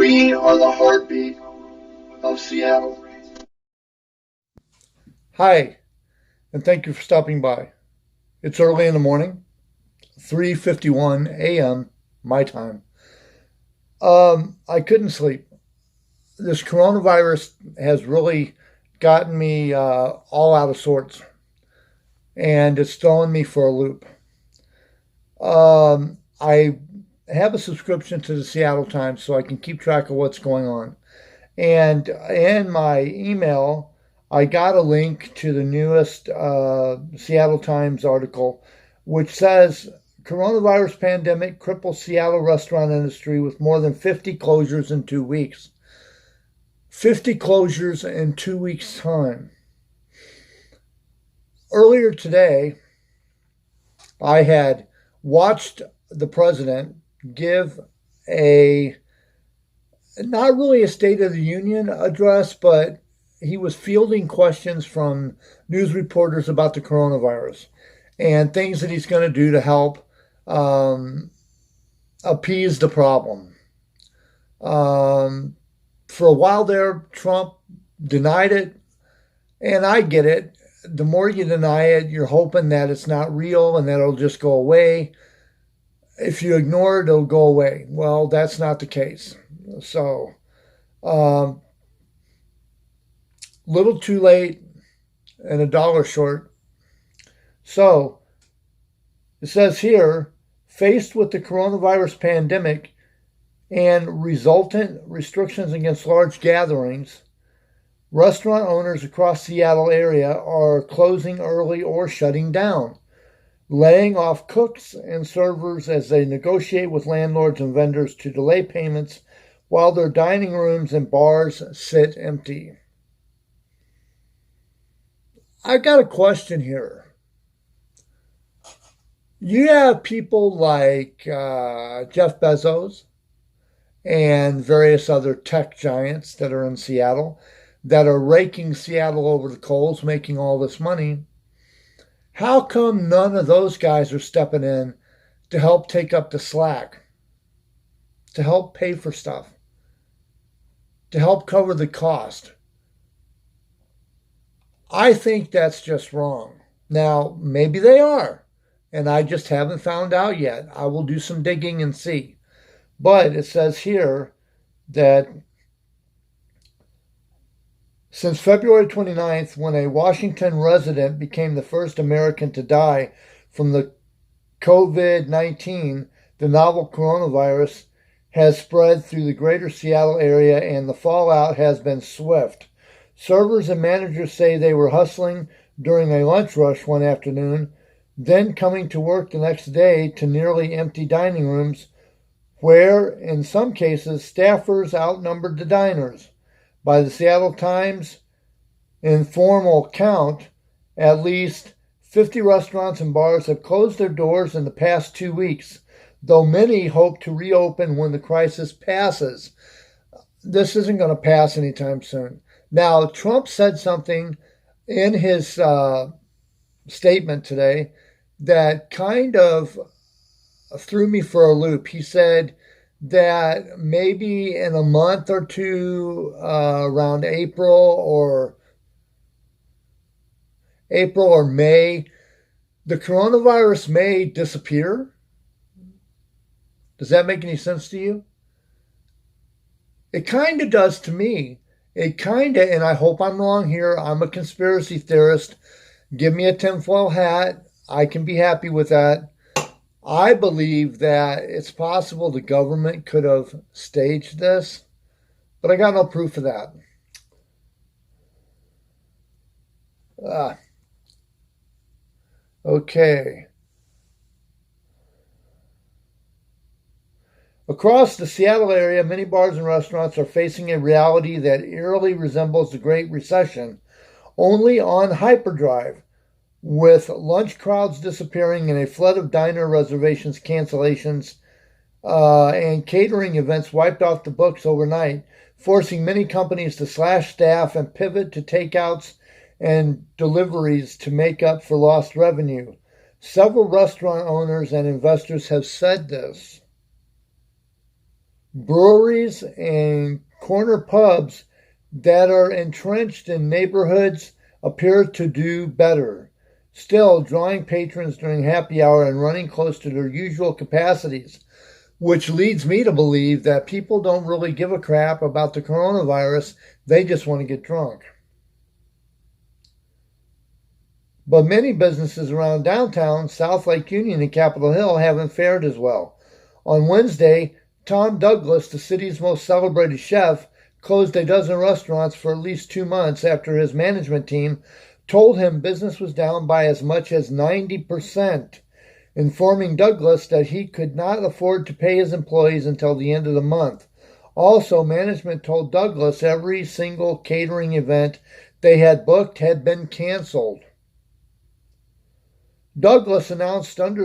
We are the heartbeat of Seattle. Hi, and thank you for stopping by. It's early in the morning, 3:51 a.m. my time. I couldn't sleep. This coronavirus has really gotten me all out of sorts, and it's throwing me for a loop. I have a subscription to the Seattle Times so I can keep track of what's going on. And in my email, I got a link to the newest Seattle Times article, which says coronavirus pandemic cripples Seattle restaurant industry with more than 50 closures in 2 weeks. 50 closures in 2 weeks' time. Earlier today, I had watched the president give a not really a State of the Union address, but he was fielding questions from news reporters about the coronavirus and things that he's going to do to help um, appease the problem. For a while there, Trump denied it, and I get it. The more you deny it, you're hoping that it's not real and that it'll just go away. If you ignore it, it'll go away. Well, that's not the case. So, um, little too late and a dollar short. So, it says here, faced with the coronavirus pandemic and resultant restrictions against large gatherings, restaurant owners across the Seattle area are closing early or shutting down, laying off cooks and servers as they negotiate with landlords and vendors to delay payments while their dining rooms and bars sit empty. I got a question here. You have people like Jeff Bezos and various other tech giants that are in Seattle that are raking Seattle over the coals, making all this money. How come none of those guys are stepping in to help take up the slack, to help pay for stuff, to help cover the cost? I think that's just wrong. Now, maybe they are, and I just haven't found out yet. I will do some digging and see. But it says here that since February 29th, when a Washington resident became the first American to die from the COVID-19, the novel coronavirus has spread through the greater Seattle area and the fallout has been swift. Servers and managers say they were hustling during a lunch rush one afternoon, then coming to work the next day to nearly empty dining rooms where, in some cases, staffers outnumbered the diners. By the Seattle Times informal count, at least 50 restaurants and bars have closed their doors in the past 2 weeks, though many hope to reopen when the crisis passes. This isn't going to pass anytime soon. Now, Trump said something in his statement today that kind of threw me for a loop. He said that maybe in a month or two, around April or May, the coronavirus may disappear. Does that make any sense to you? It kind of does to me. It kind of, and I hope I'm wrong here. I'm a conspiracy theorist. Give me a tinfoil hat. I can be happy with that. I believe that it's possible the government could have staged this, but I got no proof of that. Okay. Across the Seattle area, many bars and restaurants are facing a reality that eerily resembles the Great Recession, only on hyperdrive, with lunch crowds disappearing and a flood of diner reservations cancellations and catering events wiped off the books overnight, forcing many companies to slash staff and pivot to takeouts and deliveries to make up for lost revenue. Several restaurant owners and investors have said this. Breweries and corner pubs that are entrenched in neighborhoods appear to do better. Still, drawing patrons during happy hour and running close to their usual capacities, which leads me to believe that people don't really give a crap about the coronavirus. They just want to get drunk. But many businesses around downtown, South Lake Union, and Capitol Hill haven't fared as well. On Wednesday, Tom Douglas, the city's most celebrated chef, closed a dozen restaurants for at least 2 months after his management team told him business was down by as much as 90%, informing Douglas that he could not afford to pay his employees until the end of the month. Also, management told Douglas every single catering event they had booked had been canceled. Douglas's announcement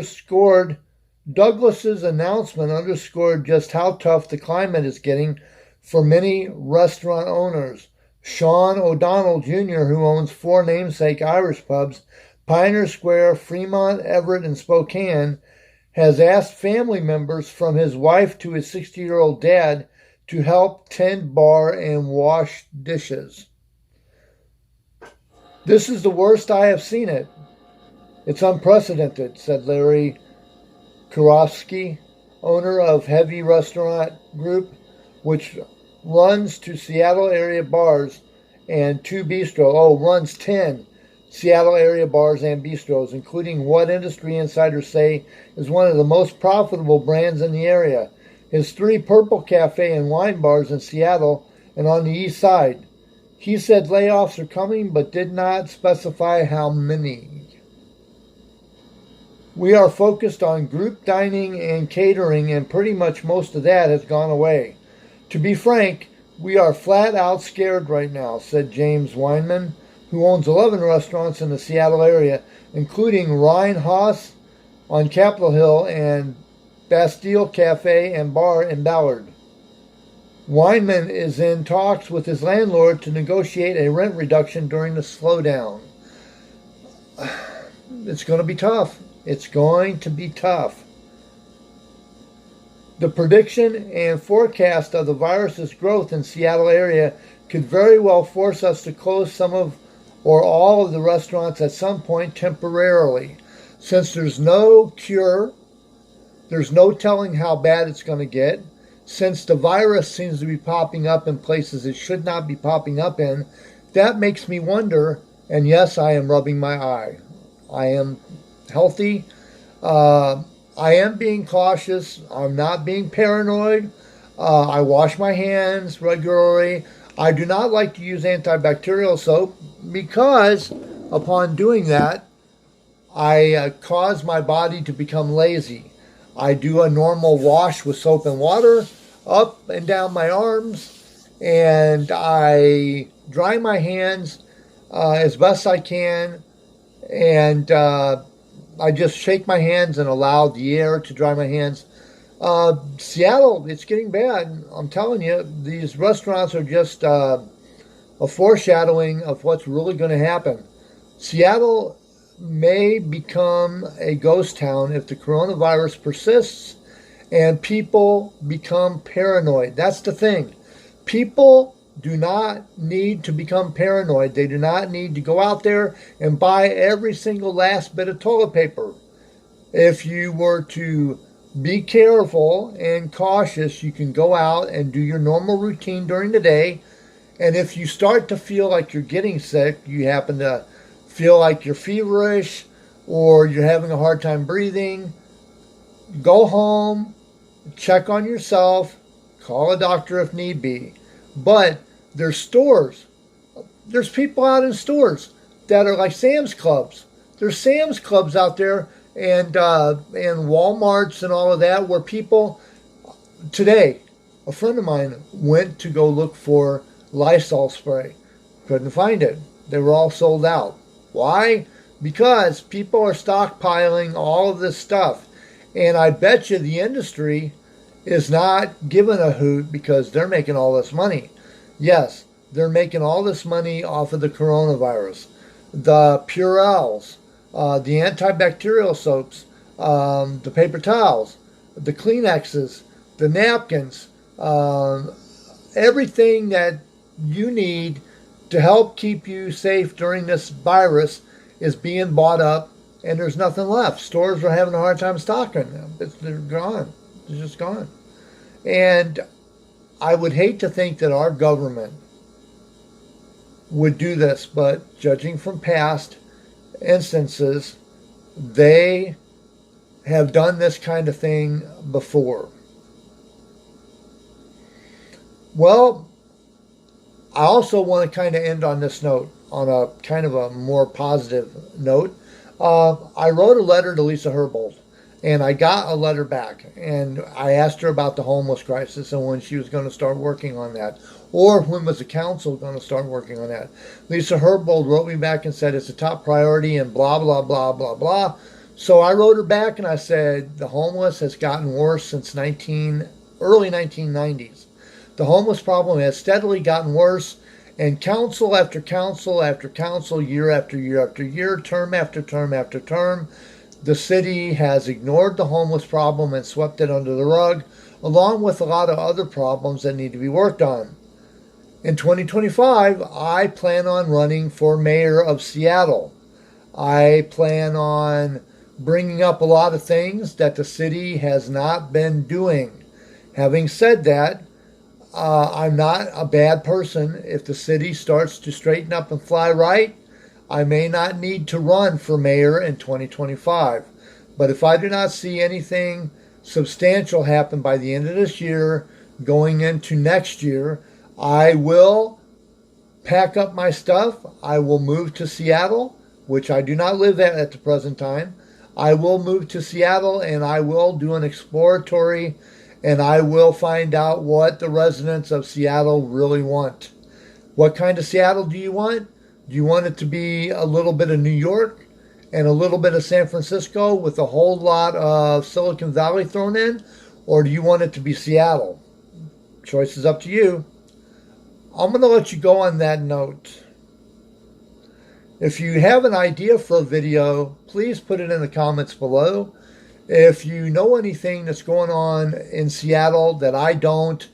underscored just how tough the climate is getting for many restaurant owners. Sean O'Donnell Jr., who owns 4 namesake Irish pubs, Pioneer Square, Fremont, Everett, and Spokane, has asked family members from his wife to his 60-year-old dad to help tend bar and wash dishes. "This is the worst I have seen it. It's unprecedented," said Larry Kurofsky, owner of Heavy Restaurant Group, which runs 10 Seattle area bars and bistros, including what industry insiders say is one of the most profitable brands in the area. His 3 Purple Cafe and wine bars in Seattle and on the east side. He said layoffs are coming, but did not specify how many. "We are focused on group dining and catering, and pretty much most of that has gone away. To be frank, we are flat out scared right now," said James Weinman, who owns 11 restaurants in the Seattle area, including Ryan Haas on Capitol Hill and Bastille Cafe and Bar in Ballard. Weinman is in talks with his landlord to negotiate a rent reduction during the slowdown. It's going to be tough. It's going to be tough. The prediction and forecast of the virus's growth in Seattle area could very well force us to close some of or all of the restaurants at some point temporarily. Since there's no cure, there's no telling how bad it's going to get. Since the virus seems to be popping up in places it should not be popping up in, that makes me wonder, and yes, I am rubbing my eye. I am healthy. I am being cautious. I'm not being paranoid. I wash my hands regularly. I do not like to use antibacterial soap because upon doing that, I cause my body to become lazy. I do a normal wash with soap and water up and down my arms, and I dry my hands as best I can, and I just shake my hands and allow the air to dry my hands. Seattle, it's getting bad. I'm telling you, these restaurants are just a foreshadowing of what's really going to happen. Seattle may become a ghost town if the coronavirus persists and people become paranoid. That's the thing. People do not need to become paranoid. They do not need to go out there and buy every single last bit of toilet paper. If you were to be careful and cautious, you can go out and do your normal routine during the day. And if you start to feel like you're getting sick, you happen to feel like you're feverish or you're having a hard time breathing, go home, check on yourself, call a doctor if need be. But there's stores. There's people out in stores that are like Sam's Clubs. There's Sam's Clubs out there and Walmarts and all of that where people, today, a friend of mine went to go look for Lysol spray. Couldn't find it. They were all sold out. Why? Because people are stockpiling all of this stuff. And I bet you the industry is not giving a hoot because they're making all this money. Yes, they're making all this money off of the coronavirus. The Purells, the antibacterial soaps, the paper towels, the Kleenexes, the napkins, Everything that you need to help keep you safe during this virus is being bought up, and there's nothing left. Stores are having a hard time stocking them. They're gone. They're just gone. And I would hate to think that our government would do this, but judging from past instances, they have done this kind of thing before. Well, I also want to kind of end on this note, on a kind of a more positive note. I wrote a letter to Lisa Herbold, and I got a letter back, and I asked her about the homeless crisis and when she was going to start working on that, or when was the council going to start working on that. Lisa Herbold wrote me back and said it's a top priority and blah, blah, blah, blah, blah. So I wrote her back and I said the homeless has gotten worse since early 1990s. The homeless problem has steadily gotten worse, and council after council after council, year after year after year, term after term after term, the city has ignored the homeless problem and swept it under the rug, along with a lot of other problems that need to be worked on. In 2025, I plan on running for mayor of Seattle. I plan on bringing up a lot of things that the city has not been doing. Having said that, I'm not a bad person. If the city starts to straighten up and fly right, I may not need to run for mayor in 2025. But if I do not see anything substantial happen by the end of this year, going into next year, I will pack up my stuff. I will move to Seattle, which I do not live at the present time. I will move to Seattle, and I will do an exploratory, and I will find out what the residents of Seattle really want. What kind of Seattle do you want? Do you want it to be a little bit of New York and a little bit of San Francisco with a whole lot of Silicon Valley thrown in? Or do you want it to be Seattle? Choice is up to you. I'm going to let you go on that note. If you have an idea for a video, please put it in the comments below. If you know anything that's going on in Seattle that I don't,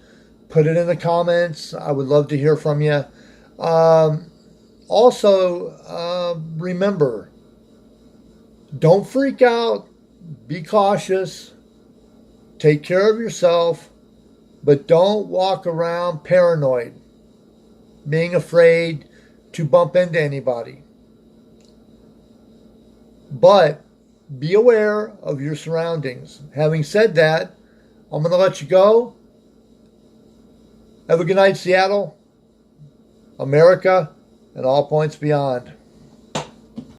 put it in the comments. I would love to hear from you. Also, remember, don't freak out. Be cautious. Take care of yourself. But don't walk around paranoid, being afraid to bump into anybody. But be aware of your surroundings. Having said that, I'm going to let you go. Have a good night, Seattle, America, and all points beyond.